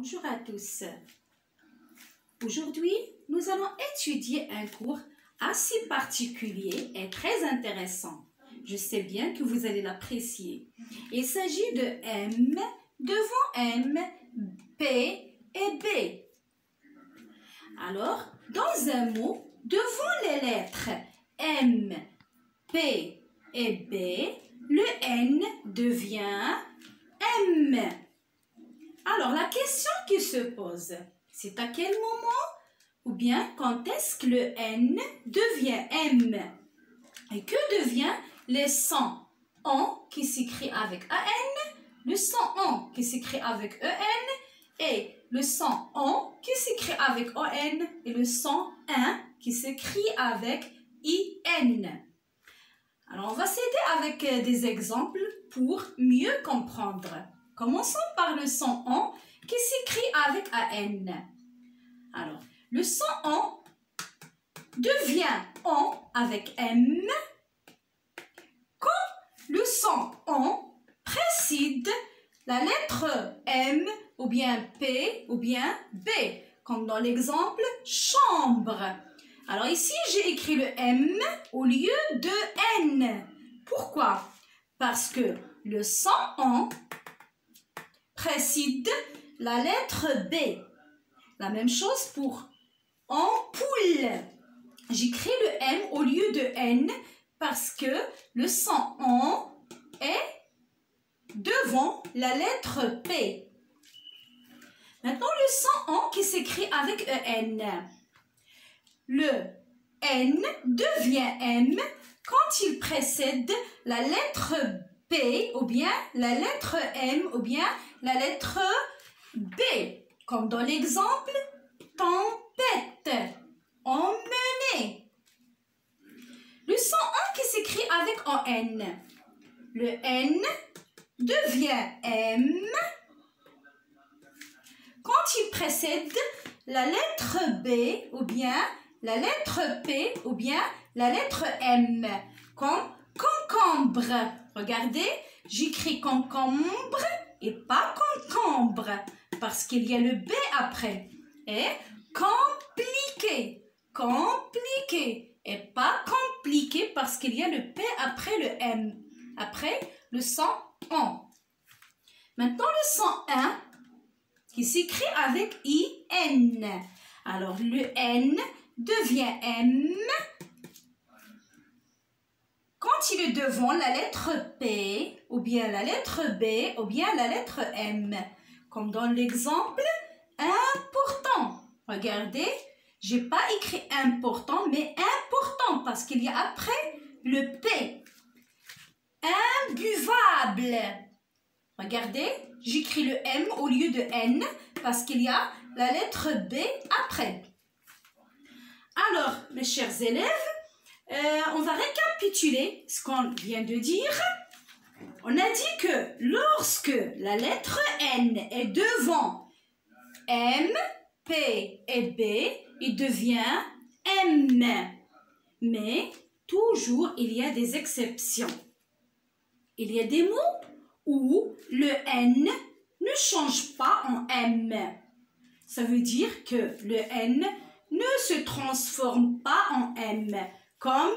Bonjour à tous. Aujourd'hui, nous allons étudier un cours assez particulier et très intéressant. Je sais bien que vous allez l'apprécier. Il s'agit de M, devant M, P et B. Alors, dans un mot, devant les lettres M, P et B, le N devient M. Alors, la question qui se pose, c'est à quel moment ou bien quand est-ce que le N devient M? Et que devient le son en qui s'écrit avec AN, le son en qui s'écrit avec EN et le son en qui s'écrit avec ON et le son in qui s'écrit avec IN. Alors, on va s'aider avec des exemples pour mieux comprendre. Commençons par le son en qui s'écrit avec AN. Alors, le son en devient en avec M quand le son en précède la lettre M ou bien P ou bien B, comme dans l'exemple chambre. Alors ici, j'ai écrit le M au lieu de N. Pourquoi? Parce que le son en précède la lettre B. La même chose pour ampoule. J'écris le M au lieu de N parce que le son en est devant la lettre P. Maintenant, le son en qui s'écrit avec EN. Le N devient M quand il précède la lettre P ou bien la lettre M ou bien la lettre B. Comme dans l'exemple tempête, emmener. Le son en qui s'écrit avec ON. Le N devient M quand il précède la lettre B ou bien la lettre P ou bien la lettre M. Comme concombre. Regardez, j'écris concombre et pas concombre parce qu'il y a le B après. Et compliqué, compliqué et pas compliqué parce qu'il y a le P après le M, après le son en. Maintenant le son in qui s'écrit avec IN. Alors le N devient M quand il est devant la lettre P ou bien la lettre B ou bien la lettre M. Comme dans l'exemple important. Regardez, j'ai pas écrit important, mais important parce qu'il y a après le P. Imbuvable. Regardez, j'écris le M au lieu de N parce qu'il y a la lettre B après. Alors, mes chers élèves, on va récapituler ce qu'on vient de dire. On a dit que lorsque la lettre N est devant M, P et B, il devient M. Mais toujours, il y a des exceptions. Il y a des mots où le N ne change pas en M. Ça veut dire que le N ne se transforme pas en M, comme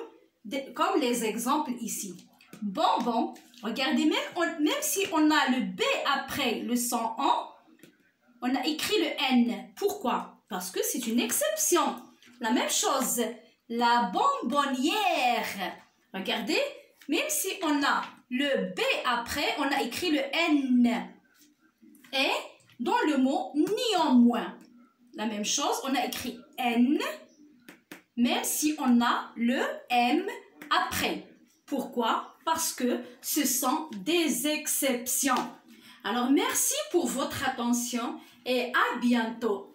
les exemples ici. Bonbon, regardez, même si on a le B après le son en, on a écrit le N. Pourquoi? Parce que c'est une exception. La même chose, la bonbonnière. Regardez, même si on a le B après, on a écrit le N. Et dans le mot néanmoins, la même chose, on a écrit N, même si on a le M après. Pourquoi? Parce que ce sont des exceptions. Alors, merci pour votre attention et à bientôt.